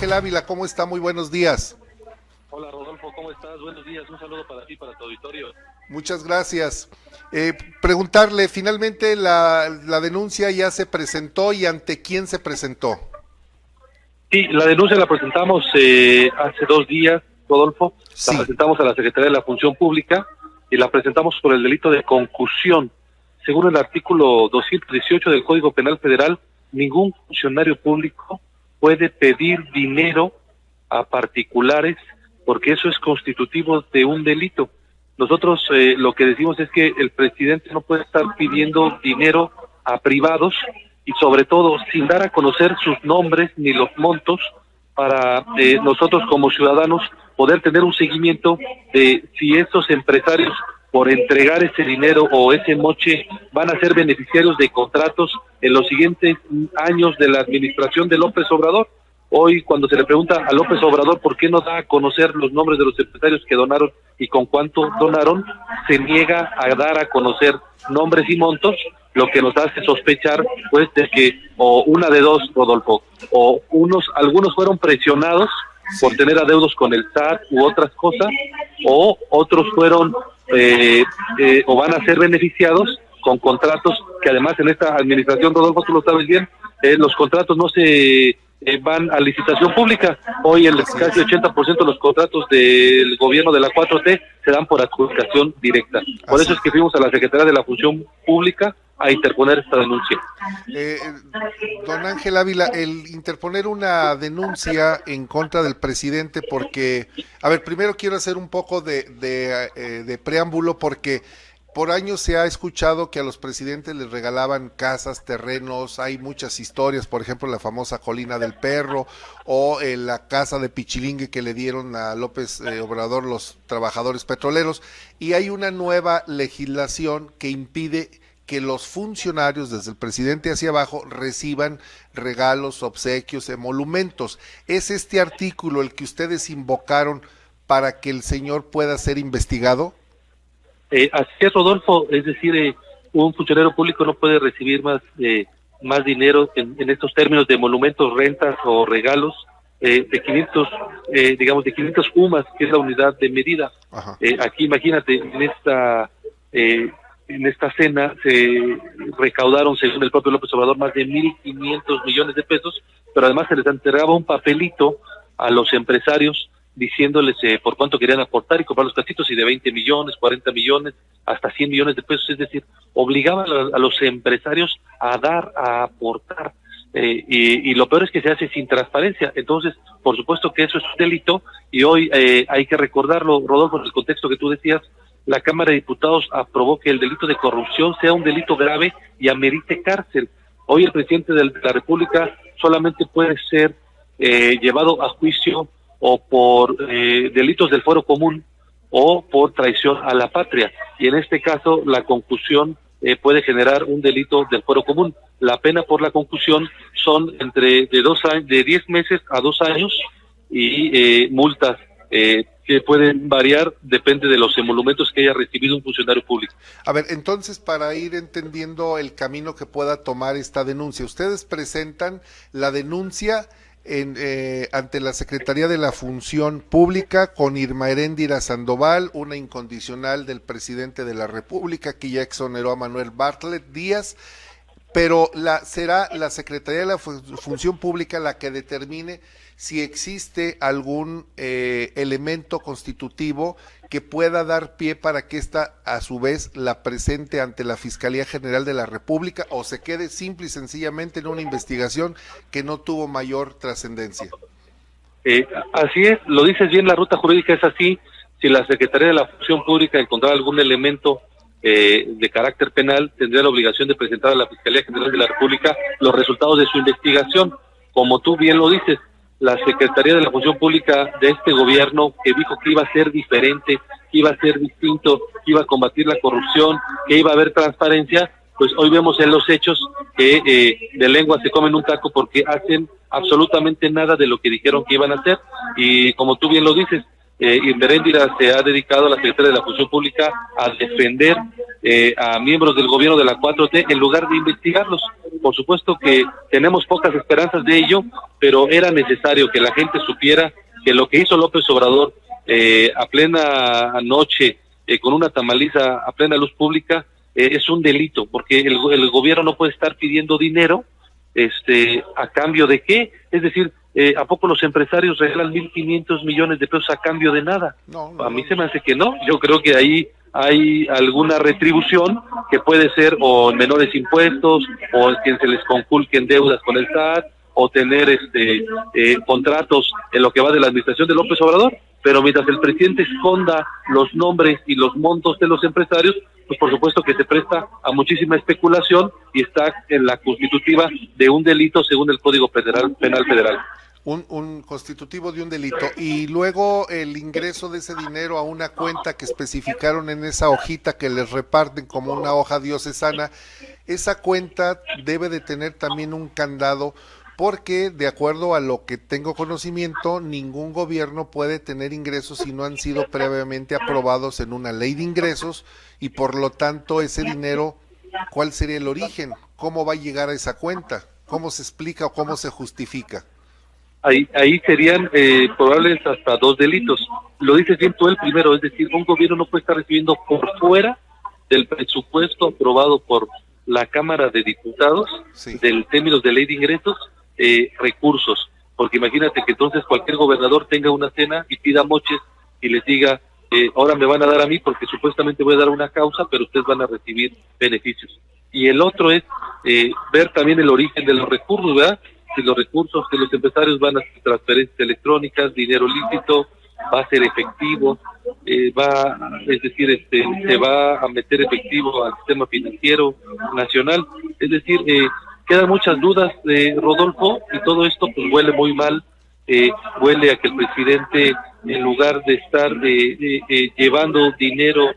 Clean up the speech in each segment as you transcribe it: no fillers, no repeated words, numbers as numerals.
Ángel Ávila, ¿cómo está? Muy buenos días. Hola Rodolfo, ¿cómo estás? Buenos días, un saludo para ti, para tu auditorio. Muchas gracias. Preguntarle, finalmente la denuncia ya se presentó y ante quién se presentó. Sí, la denuncia la presentamos hace 2 días, Rodolfo, la Sí, presentamos a la Secretaría de la Función Pública y la presentamos por el delito de concusión. Según el artículo 218 del Código Penal Federal, ningún funcionario público puede pedir dinero a particulares porque eso es constitutivo de un delito. Nosotros lo que decimos es que el presidente no puede estar pidiendo dinero a privados y sobre todo sin dar a conocer sus nombres ni los montos para nosotros como ciudadanos poder tener un seguimiento de si estos empresarios por entregar ese dinero o ese moche van a ser beneficiarios de contratos en los siguientes años de la administración de López Obrador. Hoy, cuando se le pregunta a López Obrador por qué no da a conocer los nombres de los empresarios que donaron y con cuánto donaron, se niega a dar a conocer nombres y montos, lo que nos hace sospechar, pues, de que, o una de dos, Rodolfo, o algunos fueron presionados por sí, tener adeudos con el SAT u otras cosas, o otros fueron, o van a ser beneficiados con contratos que además en esta administración, Rodolfo, tú lo sabes bien, los contratos no se van a licitación pública. Hoy el así casi es, 80% de los contratos del gobierno de la 4T se dan por adjudicación directa. Por así eso es. es que fuimos a la Secretaría de la Función Pública a interponer esta denuncia. Eh, Don Ángel Ávila, el interponer una denuncia en contra del presidente porque, a ver, primero quiero hacer un poco de preámbulo porque por años se ha escuchado que a los presidentes les regalaban casas, terrenos, hay muchas historias, por ejemplo la famosa Colina del Perro o la casa de Pichilingue que le dieron a López Obrador los trabajadores petroleros, y hay una nueva legislación que impide que los funcionarios, desde el presidente hacia abajo, reciban regalos, obsequios, emolumentos. ¿Es este artículo el que ustedes invocaron para que el señor pueda ser investigado? Así es, Rodolfo, es decir, un funcionario público no puede recibir más dinero en estos términos de monumentos, rentas o regalos de 500, digamos, de 500 UMAS, que es la unidad de medida. Ajá. Aquí, imagínate, en esta cena se recaudaron, según el propio López Obrador, más de 1.500 millones de pesos, pero además se les entregaba un papelito a los empresarios diciéndoles por cuánto querían aportar y comprar los casitos, y de 20 millones, 40 millones, hasta 100 millones de pesos, es decir, obligaban a los empresarios a dar, a aportar, y lo peor es que se hace sin transparencia. Entonces, por supuesto que eso es un delito, y hoy hay que recordarlo, Rodolfo, en el contexto que tú decías, la Cámara de Diputados aprobó que el delito de corrupción sea un delito grave y amerite cárcel. Hoy el presidente de la República solamente puede ser llevado a juicio o por delitos del fuero común o por traición a la patria, y en este caso la concusión puede generar un delito del fuero común. La pena por la concusión son de 10 meses a 2 años y multas que pueden variar, depende de los emolumentos que haya recibido un funcionario público. A ver, entonces, para ir entendiendo el camino que pueda tomar esta denuncia, ustedes presentan la denuncia ante la Secretaría de la Función Pública con Irma Heréndira Sandoval, una incondicional del presidente de la República que ya exoneró a Manuel Bartlett Díaz, pero será la Secretaría de la Función Pública la que determine si existe algún elemento constitutivo que pueda dar pie para que ésta a su vez la presente ante la Fiscalía General de la República, o se quede simple y sencillamente en una investigación que no tuvo mayor trascendencia. Así es, lo dices bien, la ruta jurídica es así. Si la Secretaría de la Función Pública encontrara algún elemento de carácter penal, tendría la obligación de presentar a la Fiscalía General de la República los resultados de su investigación. Como tú bien lo dices, la Secretaría de la Función Pública de este gobierno, que dijo que iba a ser diferente, que iba a ser distinto, que iba a combatir la corrupción, que iba a haber transparencia, pues hoy vemos en los hechos que de lengua se comen un taco porque hacen absolutamente nada de lo que dijeron que iban a hacer. Y como tú bien lo dices, Irma Heréndira se ha dedicado a la Secretaría de la Función Pública a defender a miembros del gobierno de la 4T en lugar de investigarlos. por supuesto que tenemos pocas esperanzas de ello, pero era necesario que la gente supiera que lo que hizo López Obrador a plena noche, con una tamaliza a plena luz pública, es un delito, porque el gobierno no puede estar pidiendo dinero a cambio de qué, es decir, ¿a poco los empresarios regalan 1.500 millones de pesos a cambio de nada? No, A mí se me hace que no. Yo creo que ahí hay alguna retribución que puede ser o menores impuestos, o que se les conculquen deudas con el SAT, o tener contratos en lo que va de la administración de López Obrador. Pero mientras el presidente esconda los nombres y los montos de los empresarios, pues por supuesto que se presta a muchísima especulación y está en la constitutiva de un delito según el Código Penal Federal. Un constitutivo de un delito, y luego el ingreso de ese dinero a una cuenta que especificaron en esa hojita que les reparten como una hoja diocesana. Esa cuenta debe de tener también un candado, porque de acuerdo a lo que tengo conocimiento, ningún gobierno puede tener ingresos si no han sido previamente aprobados en una ley de ingresos, y por lo tanto ese dinero, ¿cuál sería el origen? ¿Cómo va a llegar a esa cuenta? ¿Cómo se explica o cómo se justifica? Ahí serían probables hasta 2 delitos. Lo dices bien tú el primero, es decir, un gobierno no puede estar recibiendo por fuera del presupuesto aprobado por la Cámara de Diputados, sí, del términos de ley de ingresos, recursos, porque imagínate que entonces cualquier gobernador tenga una cena y pida moches y les diga, ahora me van a dar a mí porque supuestamente voy a dar una causa, pero ustedes van a recibir beneficios. Y el otro es ver también el origen de los recursos, ¿verdad? Si los recursos de los empresarios van a ser transferencias electrónicas, dinero lícito, va a ser efectivo, es decir, se va a meter efectivo al sistema financiero nacional, es decir, quedan muchas dudas, Rodolfo, y todo esto pues huele muy mal, huele a que el presidente, en lugar de estar llevando dinero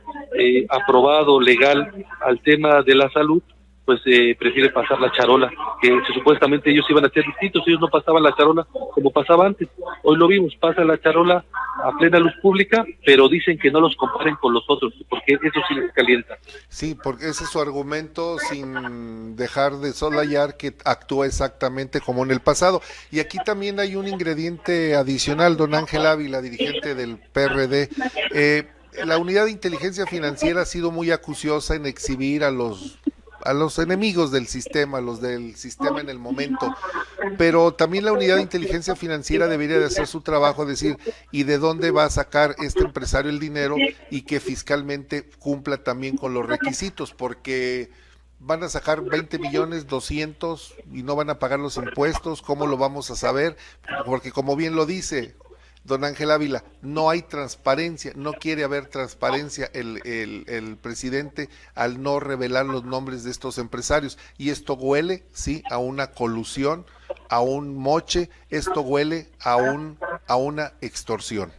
aprobado, legal, al tema de la salud, pues prefiere pasar la charola, que supuestamente ellos iban a ser distintos, ellos no pasaban la charola como pasaba antes. Hoy lo vimos, pasa la charola a plena luz pública, pero dicen que no los comparen con los otros, porque eso sí les calienta. Sí, porque ese es su argumento, sin dejar de soslayar que actúa exactamente como en el pasado. Y aquí también hay un ingrediente adicional, don Ángel Ávila, dirigente del PRD. La unidad de inteligencia financiera ha sido muy acuciosa en exhibir a los enemigos del sistema, los del sistema en el momento, pero también la unidad de inteligencia financiera debería de hacer su trabajo, decir, ¿y de dónde va a sacar este empresario el dinero? Y que fiscalmente cumpla también con los requisitos, porque van a sacar 20 millones, 200 y no van a pagar los impuestos. ¿Cómo lo vamos a saber? Porque como bien lo dice don Ángel Ávila, no hay transparencia, no quiere haber transparencia el presidente al no revelar los nombres de estos empresarios, y esto huele, sí, a una colusión, a un moche, esto huele a una extorsión.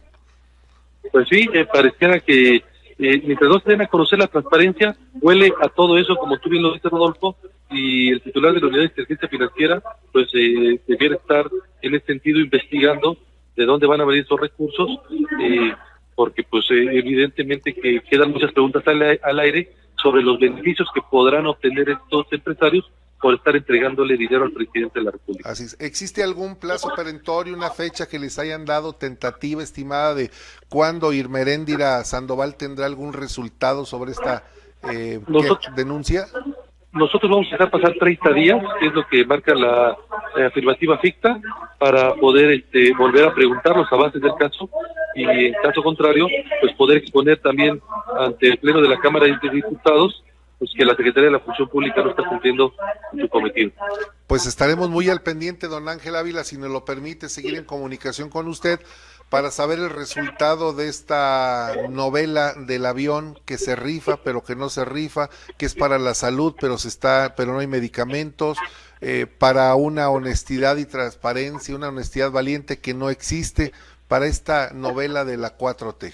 Pues sí, pareciera que mientras no se den a conocer la transparencia, huele a todo eso, como tú bien lo dices, Rodolfo, y el titular de la unidad de inteligencia financiera, pues debiera estar en ese sentido investigando de dónde van a venir esos recursos, porque pues evidentemente que quedan muchas preguntas al aire sobre los beneficios que podrán obtener estos empresarios por estar entregándole dinero al presidente de la República. Así es. ¿Existe algún plazo perentorio, una fecha que les hayan dado tentativa estimada de cuándo Irmeréndira Sandoval tendrá algún resultado sobre esta denuncia? Nosotros vamos a dejar pasar 30 días, que es lo que marca la afirmativa ficta, para poder volver a preguntar los avances del caso, y en caso contrario, pues poder exponer también ante el Pleno de la Cámara de Diputados pues que la Secretaría de la Función Pública no está cumpliendo su cometido. Pues estaremos muy al pendiente, don Ángel Ávila, si nos lo permite, seguir en comunicación con usted para saber el resultado de esta novela del avión que se rifa, pero que no se rifa, que es para la salud, pero no hay medicamentos, para una honestidad y transparencia, una honestidad valiente que no existe, para esta novela de la 4T.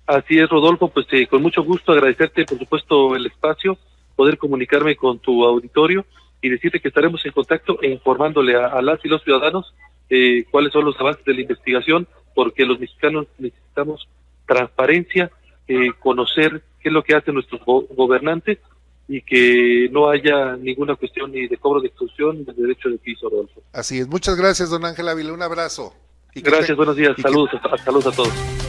Así es, Rodolfo, pues con mucho gusto agradecerte, por supuesto, el espacio, poder comunicarme con tu auditorio y decirte que estaremos en contacto e informándole a las y los ciudadanos cuáles son los avances de la investigación, porque los mexicanos necesitamos transparencia, conocer qué es lo que hacen nuestros gobernantes y que no haya ninguna cuestión ni de cobro de extorsión ni de derecho de piso, Rodolfo. Así es. Muchas gracias, don Ángel Ávila. Un abrazo. Gracias, buenos días. Saludos a todos.